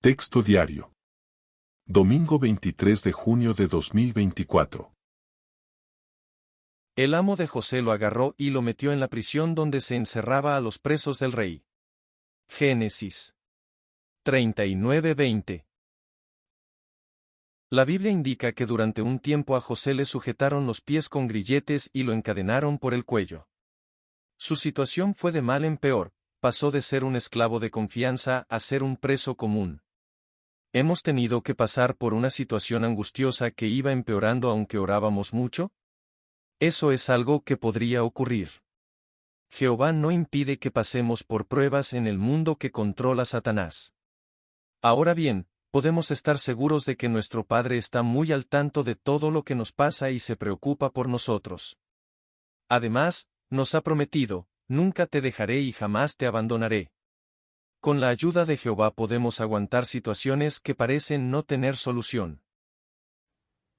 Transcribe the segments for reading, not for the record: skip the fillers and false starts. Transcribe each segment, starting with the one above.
Texto diario. Domingo 23 de junio de 2024. El amo de José lo agarró y lo metió en la prisión donde se encerraba a los presos del rey. Génesis 39:20. La Biblia indica que durante un tiempo a José le sujetaron los pies con grilletes y lo encadenaron por el cuello. Su situación fue de mal en peor, pasó de ser un esclavo de confianza a ser un preso común. ¿Hemos tenido que pasar por una situación angustiosa que iba empeorando aunque orábamos mucho? Eso es algo que podría ocurrir. Jehová no impide que pasemos por pruebas en el mundo que controla Satanás. Ahora bien, podemos estar seguros de que nuestro Padre está muy al tanto de todo lo que nos pasa y se preocupa por nosotros. Además, nos ha prometido, nunca te dejaré y jamás te abandonaré. Con la ayuda de Jehová podemos aguantar situaciones que parecen no tener solución.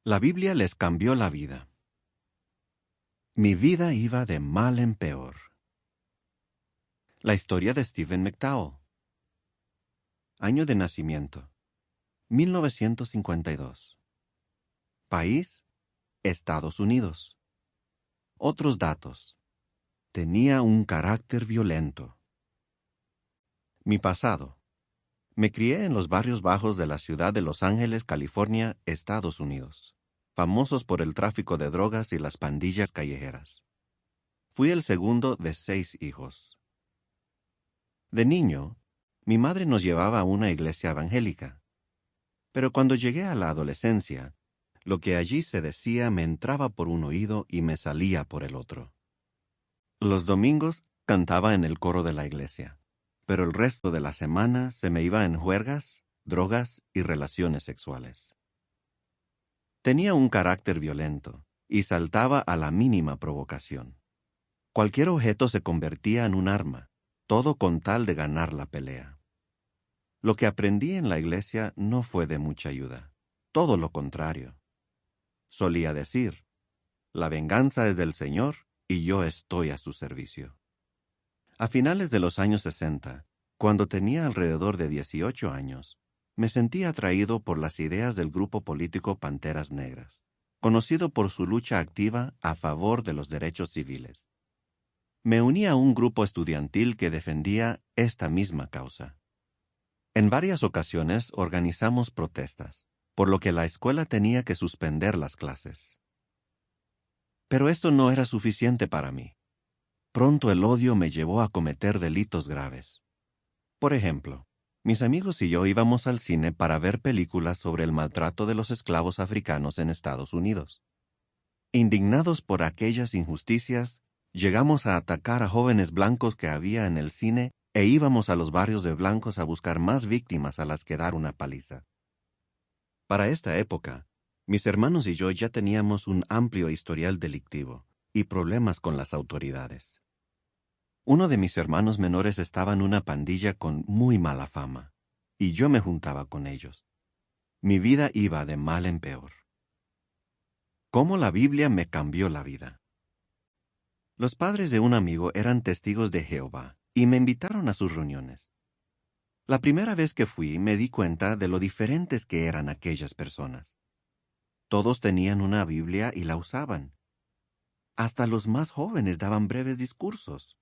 La Biblia les cambió la vida. Mi vida iba de mal en peor. La historia de Stephen McDowell. Año de nacimiento: 1952. País: Estados Unidos. Otros datos: tenía un carácter violento. Mi pasado: me crié en los barrios bajos de la ciudad de Los Ángeles, California, Estados Unidos, famosos por el tráfico de drogas y las pandillas callejeras. Fui el segundo de 6 hijos. De niño, mi madre nos llevaba a una iglesia evangélica. Pero cuando llegué a la adolescencia, lo que allí se decía me entraba por un oído y me salía por el otro. Los domingos cantaba en el coro de la iglesia, pero el resto de la semana se me iba en juergas, drogas y relaciones sexuales. Tenía un carácter violento y saltaba a la mínima provocación. Cualquier objeto se convertía en un arma, todo con tal de ganar la pelea. Lo que aprendí en la iglesia no fue de mucha ayuda, todo lo contrario. Solía decir: la venganza es del Señor y yo estoy a su servicio. A finales de los años 60, cuando tenía alrededor de 18 años, me sentí atraído por las ideas del grupo político Panteras Negras, conocido por su lucha activa a favor de los derechos civiles. Me uní a un grupo estudiantil que defendía esta misma causa. En varias ocasiones organizamos protestas, por lo que la escuela tenía que suspender las clases. Pero esto no era suficiente para mí. Pronto el odio me llevó a cometer delitos graves. Por ejemplo, mis amigos y yo íbamos al cine para ver películas sobre el maltrato de los esclavos africanos en Estados Unidos. Indignados por aquellas injusticias, llegamos a atacar a jóvenes blancos que había en el cine e íbamos a los barrios de blancos a buscar más víctimas a las que dar una paliza. Para esta época, mis hermanos y yo ya teníamos un amplio historial delictivo y problemas con las autoridades. Uno de mis hermanos menores estaba en una pandilla con muy mala fama, y yo me juntaba con ellos. Mi vida iba de mal en peor. ¿Cómo la Biblia me cambió la vida? Los padres de un amigo eran testigos de Jehová y me invitaron a sus reuniones. La primera vez que fui me di cuenta de lo diferentes que eran aquellas personas. Todos tenían una Biblia y la usaban. Hasta los más jóvenes daban breves discursos.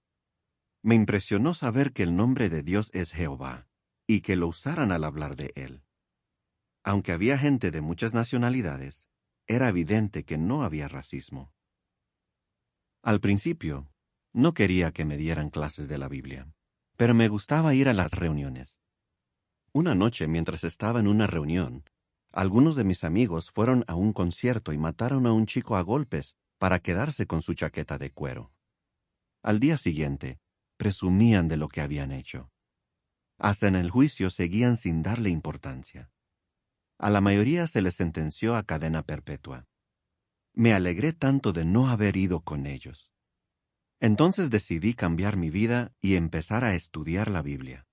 Me impresionó saber que el nombre de Dios es Jehová y que lo usaran al hablar de Él. Aunque había gente de muchas nacionalidades, era evidente que no había racismo. Al principio, no quería que me dieran clases de la Biblia, pero me gustaba ir a las reuniones. Una noche, mientras estaba en una reunión, algunos de mis amigos fueron a un concierto y mataron a un chico a golpes para quedarse con su chaqueta de cuero. Al día siguiente, presumían de lo que habían hecho. Hasta en el juicio seguían sin darle importancia. A la mayoría se les sentenció a cadena perpetua. Me alegré tanto de no haber ido con ellos. Entonces decidí cambiar mi vida y empezar a estudiar la Biblia.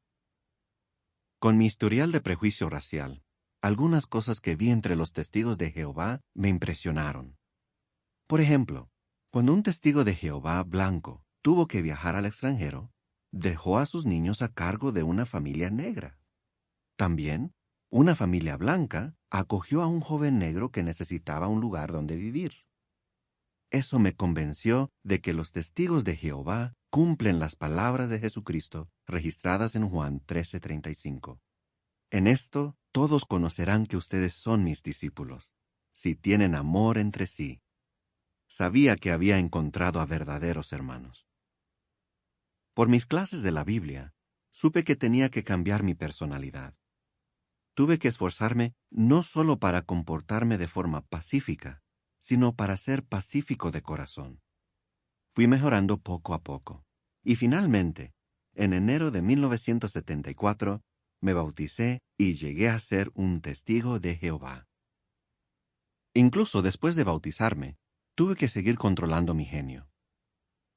Con mi historial de prejuicio racial, algunas cosas que vi entre los testigos de Jehová me impresionaron. Por ejemplo, cuando un testigo de Jehová blanco tuvo que viajar al extranjero, dejó a sus niños a cargo de una familia negra. También, una familia blanca acogió a un joven negro que necesitaba un lugar donde vivir. Eso me convenció de que los testigos de Jehová cumplen las palabras de Jesucristo registradas en Juan 13:35. En esto todos conocerán que ustedes son mis discípulos, si tienen amor entre sí. Sabía que había encontrado a verdaderos hermanos. Por mis clases de la Biblia, supe que tenía que cambiar mi personalidad. Tuve que esforzarme no solo para comportarme de forma pacífica, sino para ser pacífico de corazón. Fui mejorando poco a poco, y finalmente, en enero de 1974, me bauticé y llegué a ser un testigo de Jehová. Incluso después de bautizarme, tuve que seguir controlando mi genio.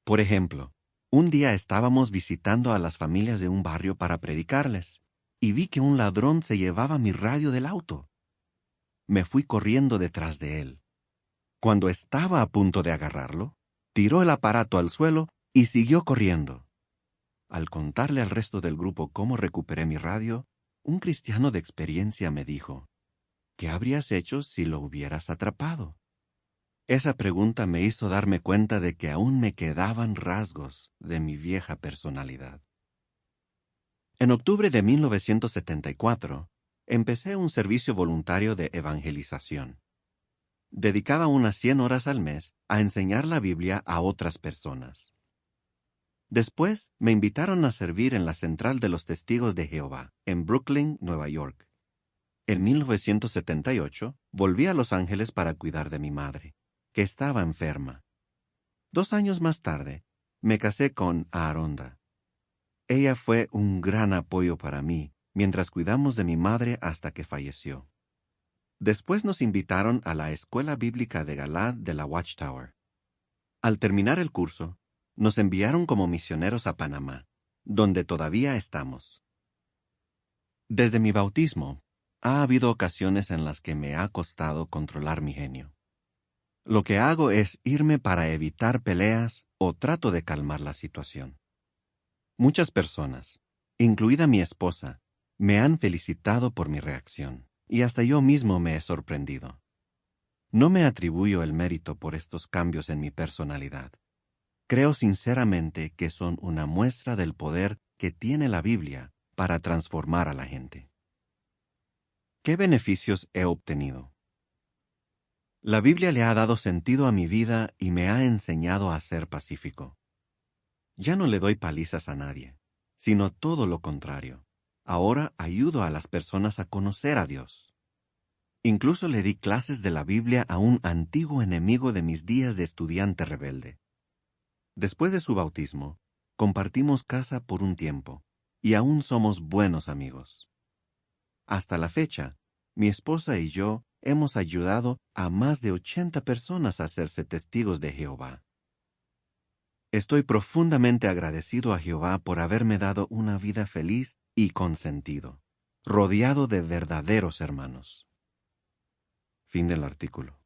Por ejemplo, un día estábamos visitando a las familias de un barrio para predicarles, y vi que un ladrón se llevaba mi radio del auto. Me fui corriendo detrás de él. Cuando estaba a punto de agarrarlo, tiró el aparato al suelo y siguió corriendo. Al contarle al resto del grupo cómo recuperé mi radio, un cristiano de experiencia me dijo, ¿qué habrías hecho si lo hubieras atrapado? Esa pregunta me hizo darme cuenta de que aún me quedaban rasgos de mi vieja personalidad. En octubre de 1974, empecé un servicio voluntario de evangelización. Dedicaba unas 100 horas al mes a enseñar la Biblia a otras personas. Después me invitaron a servir en la Central de los Testigos de Jehová, en Brooklyn, Nueva York. En 1978, volví a Los Ángeles para cuidar de mi madre, que estaba enferma. 2 años más tarde, me casé con Aaronda. Ella fue un gran apoyo para mí, mientras cuidamos de mi madre hasta que falleció. Después nos invitaron a la Escuela Bíblica de Galad de la Watchtower. Al terminar el curso, nos enviaron como misioneros a Panamá, donde todavía estamos. Desde mi bautismo, ha habido ocasiones en las que me ha costado controlar mi genio. Lo que hago es irme para evitar peleas o trato de calmar la situación. Muchas personas, incluida mi esposa, me han felicitado por mi reacción, y hasta yo mismo me he sorprendido. No me atribuyo el mérito por estos cambios en mi personalidad. Creo sinceramente que son una muestra del poder que tiene la Biblia para transformar a la gente. ¿Qué beneficios he obtenido? La Biblia le ha dado sentido a mi vida y me ha enseñado a ser pacífico. Ya no le doy palizas a nadie, sino todo lo contrario. Ahora ayudo a las personas a conocer a Dios. Incluso le di clases de la Biblia a un antiguo enemigo de mis días de estudiante rebelde. Después de su bautismo, compartimos casa por un tiempo, y aún somos buenos amigos. Hasta la fecha, mi esposa y yo hemos ayudado a más de 80 personas a hacerse testigos de Jehová. Estoy profundamente agradecido a Jehová por haberme dado una vida feliz y con sentido, rodeado de verdaderos hermanos. Fin del artículo.